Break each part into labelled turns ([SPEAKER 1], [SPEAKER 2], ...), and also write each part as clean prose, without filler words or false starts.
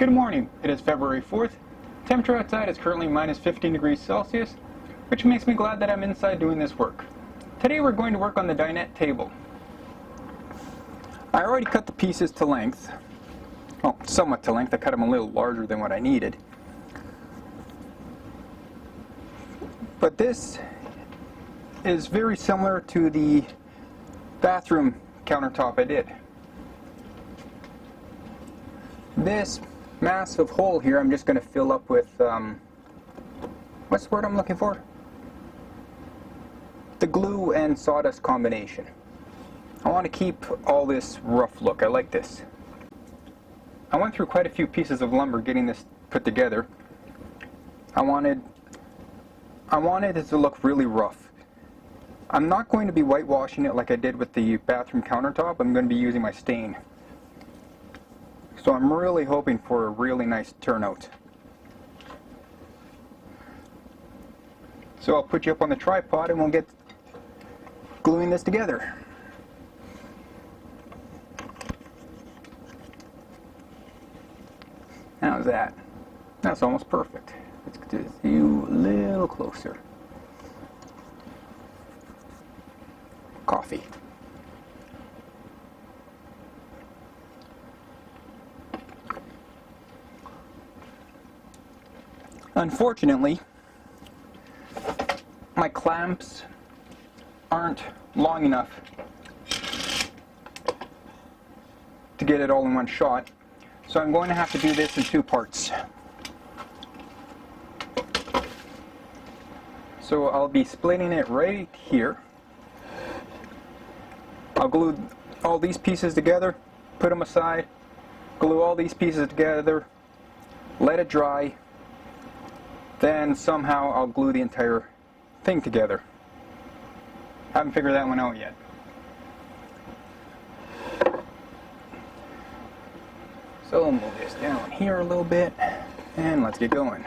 [SPEAKER 1] Good morning. It is February 4th. Temperature outside is currently minus 15 degrees Celsius, which makes me glad that I'm inside doing this work. Today we're going to work on the dinette table. I already cut the pieces to length. Well, somewhat to length. I cut them a little larger than what I needed. But this is very similar to the bathroom countertop I did. This massive hole here I'm just going to fill up with, what's the word I'm looking for? The glue and sawdust combination. I want to keep all this rough look. I like this. I went through quite a few pieces of lumber getting this put together. I wanted it to look really rough. I'm not going to be whitewashing it like I did with the bathroom countertop. I'm going to be using my stain. So I'm really hoping for a really nice turnout. So I'll put you up on the tripod and we'll get gluing this together. How's that? That's almost perfect. Let's get you a little closer. Coffee. Unfortunately, my clamps aren't long enough to get it all in one shot, so I'm going to have to do this in two parts. So I'll be splitting it right here. I'll glue all these pieces together, put them aside, glue all these pieces together, let it dry, then somehow I'll glue the entire thing together. Haven't figured that one out yet. So we'll move this down here a little bit and let's get going.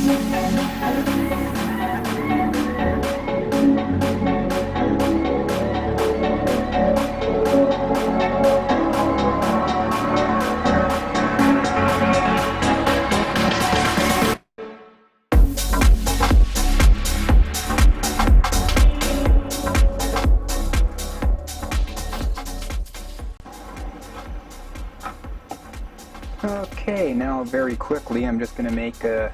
[SPEAKER 1] Okay, now very quickly I'm just going to make that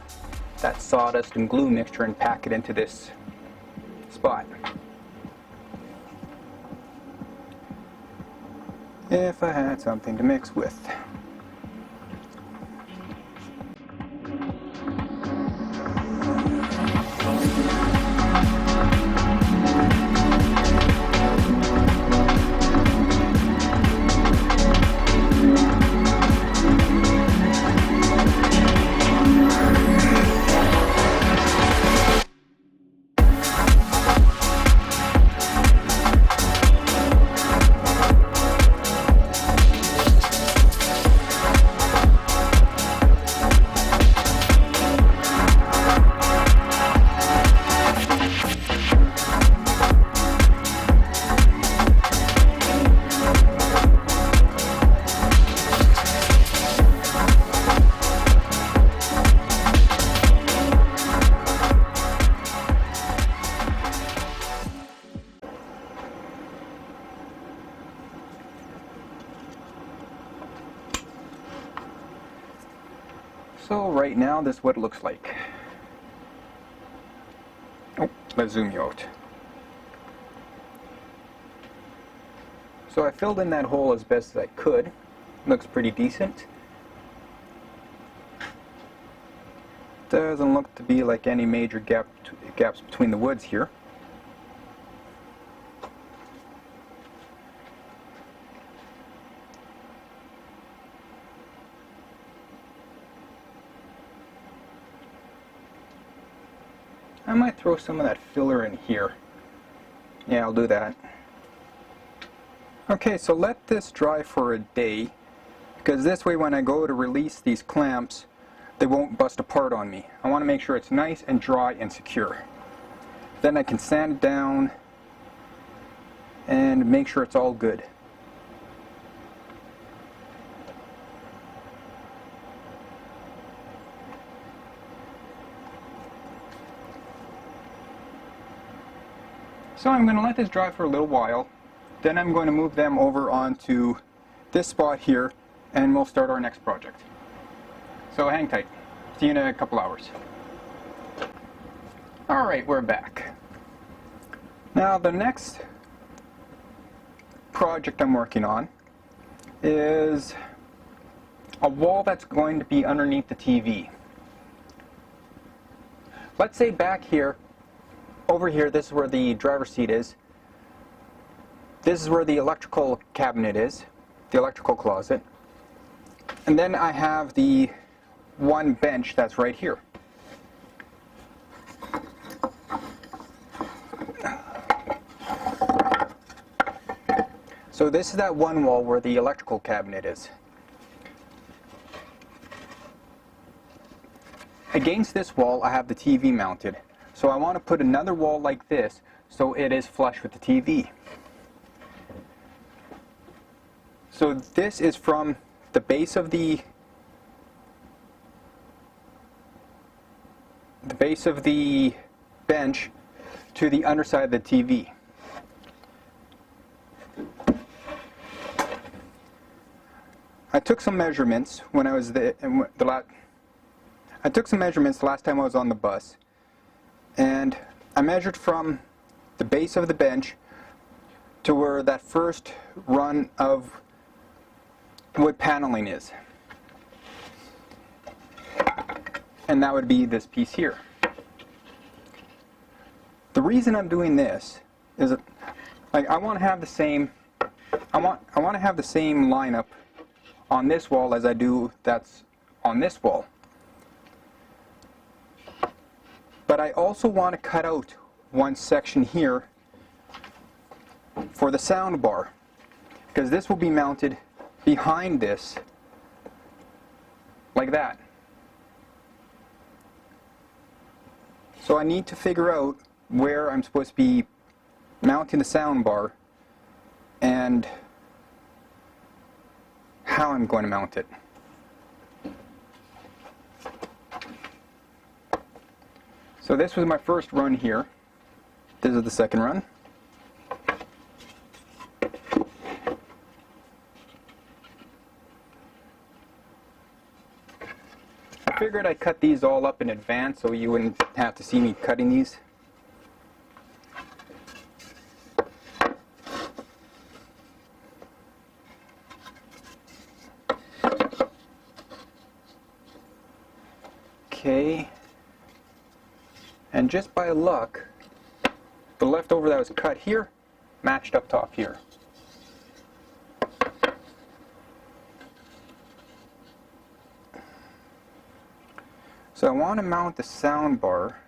[SPEAKER 1] sawdust and glue mixture and pack it into this spot. If I had something to mix with. So right now this is what it looks like. Oh, let's zoom you out. So I filled in that hole as best as I could. Looks pretty decent. Doesn't look to be like any major gaps between the woods here. I might throw some of that filler in here. Yeah, I'll do that. Okay, so let this dry for a day, because this way when I go to release these clamps, they won't bust apart on me. I want to make sure it's nice and dry and secure. Then I can sand it down and make sure it's all good. So I'm going to let this dry for a little while, then I'm going to move them over onto this spot here and we'll start our next project. So hang tight. See you in a couple hours. Alright, we're back. Now the next project I'm working on is a wall that's going to be underneath the TV. Let's say back here, over here, this is where the driver's seat is. This is where the electrical cabinet is, the electrical closet. And then I have the one bench that's right here. So this is that one wall where the electrical cabinet is. Against this wall I have the TV mounted. So I want to put another wall like this so it is flush with the TV. So this is from the base of the bench to the underside of the TV. I took some measurements when I was I took some measurements the last time I was on the bus, and I measured from the base of the bench to where that first run of wood paneling is. And that would be this piece here. The reason I'm doing this is that, like, I want to have the same lineup on this wall as I do that's on this wall. But I also want to cut out one section here for the sound bar, because this will be mounted behind this like that. So I need to figure out where I'm supposed to be mounting the sound bar and how I'm going to mount it. So this was my first run here. This is the second run. I figured I'd cut these all up in advance so you wouldn't have to see me cutting these. Okay, and just by luck, the leftover that was cut here matched up top here. So I want to mount the sound bar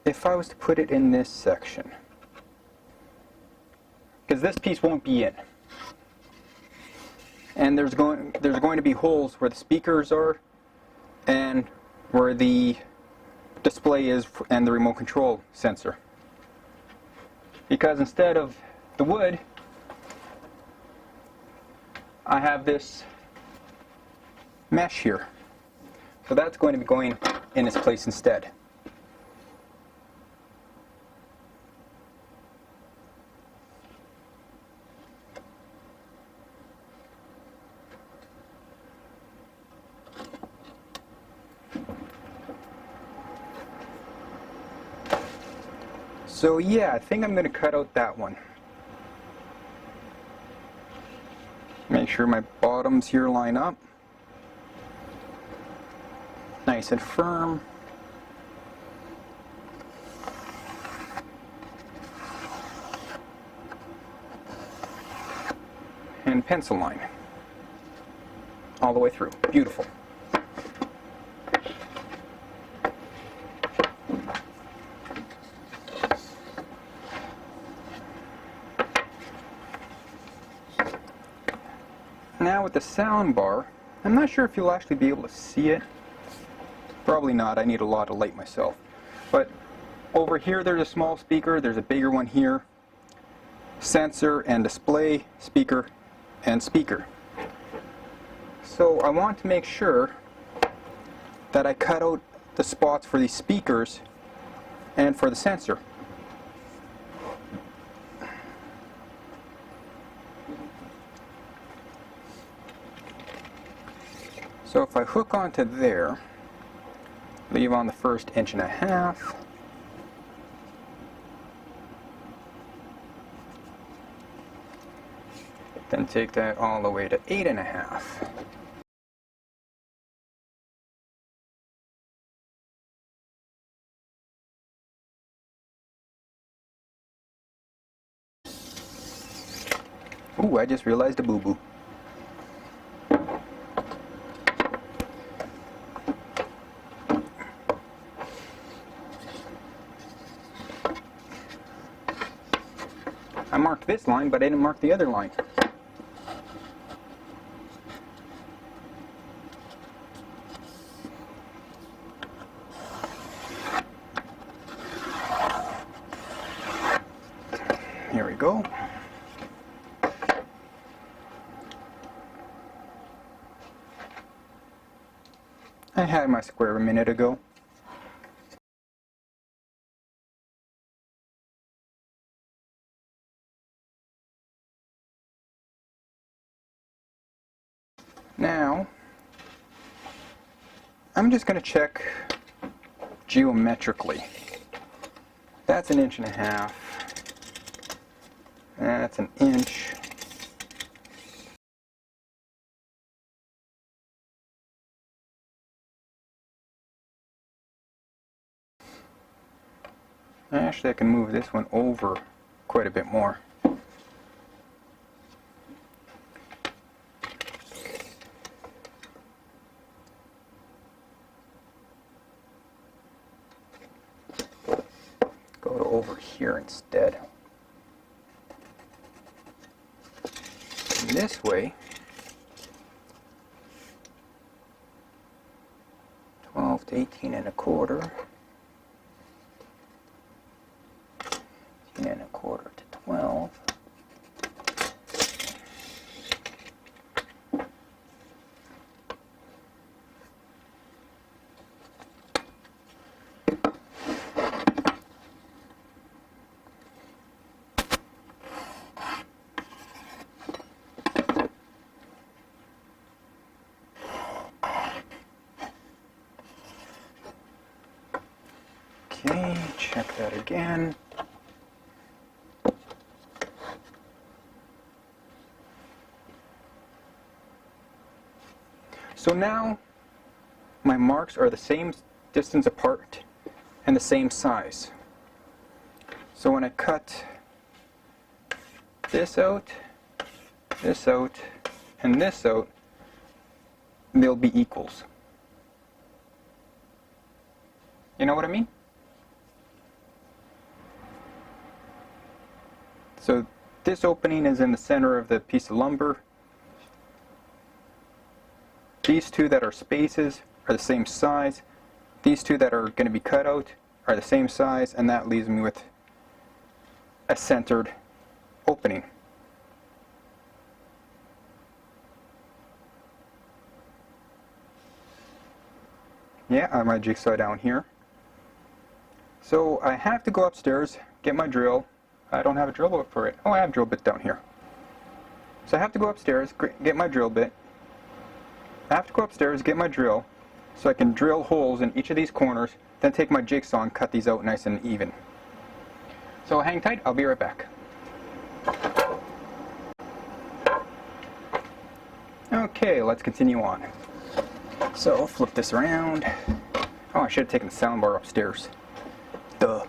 [SPEAKER 1] if I was to put it in this section, because this piece won't be in, and there's going to be holes where the speakers are and where the display is and the remote control sensor, because instead of the wood I have this mesh here, so that's going to be going in its place instead. So yeah, I think I'm going to cut out that one. Make sure my bottoms here line up. Nice and firm. And pencil line. All the way through. Beautiful. Now with the sound bar, I'm not sure if you'll actually be able to see it. Probably not, I need a lot of light myself. But over here there's a small speaker, there's a bigger one here. Sensor and display, speaker and speaker. So I want to make sure that I cut out the spots for these speakers and for the sensor. So if I hook onto there, leave on the first 1.5 inches, then take that all the way to 8.5 inches. Ooh, I just realized a boo-boo. I marked this line, but I didn't mark the other line. Here we go. I had my square a minute ago. Now, I'm just going to check geometrically. That's 1.5 inches. That's 1 inch. Actually, I can move this one over quite a bit more. Go to over here instead. And this way, to 18 1/4. 18 1/4 to 12. Okay, check that again. So now my marks are the same distance apart and the same size. So when I cut this out, and this out, they'll be equals. You know what I mean? So this opening is in the center of the piece of lumber. These two that are spaces are the same size. These two that are going to be cut out are the same size, and that leaves me with a centered opening. Yeah, I have my jigsaw down here. So I have to go upstairs, get my drill. I don't have a drill bit for it. Oh, I have a drill bit down here. So I have to go upstairs, get my drill bit. I have to go upstairs, get my drill, so I can drill holes in each of these corners, then take my jigsaw and cut these out nice and even. So hang tight, I'll be right back. Okay, let's continue on. So flip this around. Oh, I should have taken the soundbar upstairs. Duh.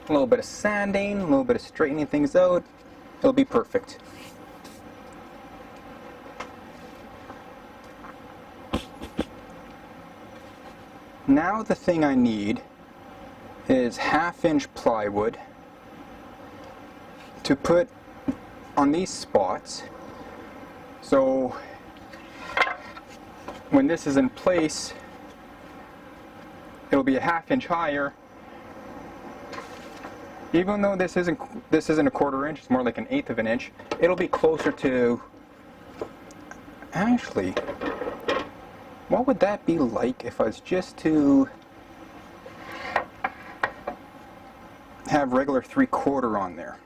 [SPEAKER 1] A little bit of sanding, a little bit of straightening things out, it'll be perfect. Now the thing I need is 1/2-inch plywood to put on these spots. So when this is in place, it'll be a 1/2 inch higher. Even though this isn't a 1/4 inch, it's more like 1/8 of an inch, it'll be closer to, actually, what would that be like if I was just to have regular 3/4 on there?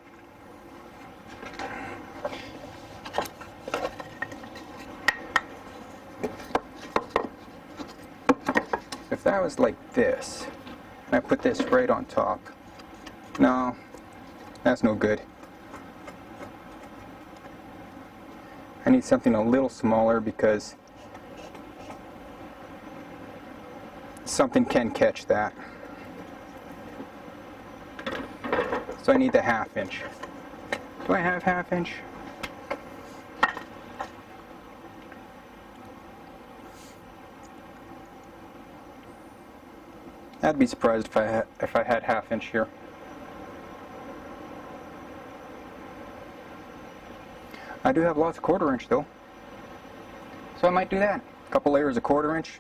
[SPEAKER 1] If that was like this, and I put this right on top, no, that's no good. I need something a little smaller because something can catch that. So I need the 1/2 inch. Do I have 1/2 inch? I'd be surprised if I had 1/2 inch here. I do have lots of 1/4 inch though, so I might do that. A couple layers of 1/4 inch.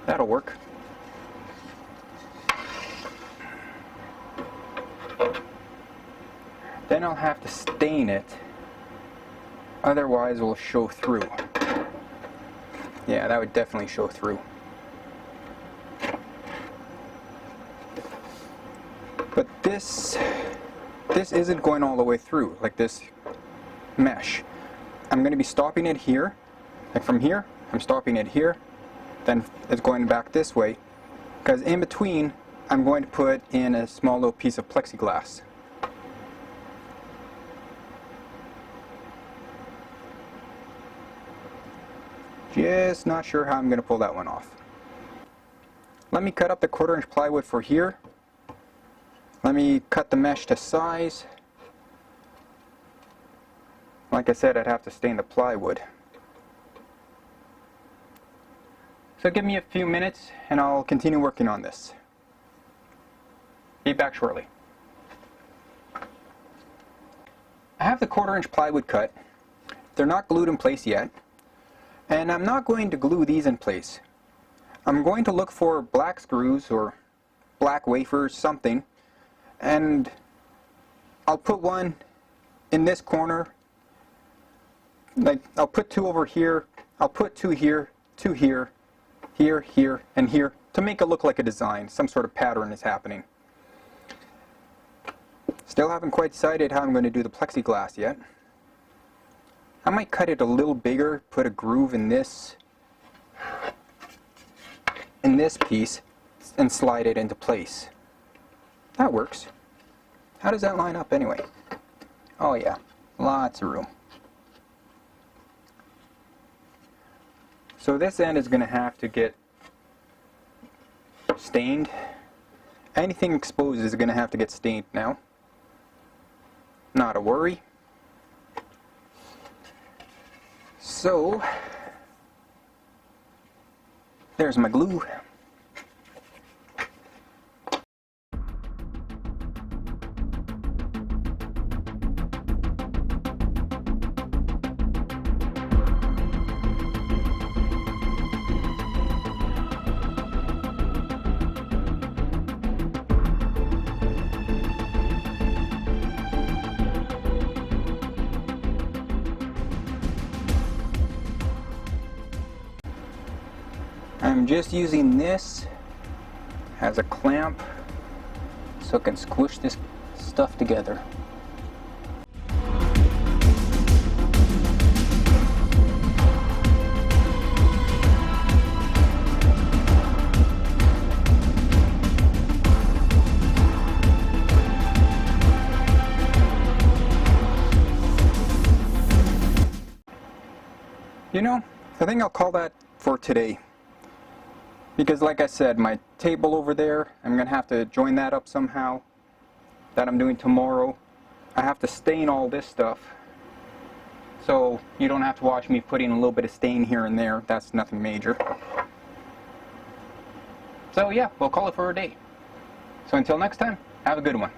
[SPEAKER 1] That'll work. Then I'll have to stain it, otherwise it will show through. Yeah, that would definitely show through. But this isn't going all the way through, like this mesh. I'm going to be stopping it here, like from here, I'm stopping it here, then it's going back this way, because in between I'm going to put in a small little piece of plexiglass. Just not sure how I'm going to pull that one off. Let me cut up the 1/4 inch plywood for here. Let me cut the mesh to size. Like I said, I'd have to stain the plywood. So give me a few minutes and I'll continue working on this. Be back shortly. I have the 1/4 inch plywood cut. They're not glued in place yet. And I'm not going to glue these in place. I'm going to look for black screws or black wafers, something, and I'll put one in this corner. Like, I'll put 2 over here, I'll put 2 here, 2 here, here, here, and here, to make it look like a design. Some sort of pattern is happening. Still haven't quite decided how I'm going to do the plexiglass yet. I might cut it a little bigger, put a groove in this piece, and slide it into place. That works. How does that line up anyway? Oh yeah, lots of room. So this end is going to have to get stained. Anything exposed is going to have to get stained now. Not a worry. So, there's my glue. I'm just using this as a clamp so it can squish this stuff together. You know, I think I'll call that for today. Because like I said, my table over there, I'm going to have to join that up somehow. That I'm doing tomorrow. I have to stain all this stuff. So you don't have to watch me putting a little bit of stain here and there. That's nothing major. So yeah, we'll call it for a day. So until next time, have a good one.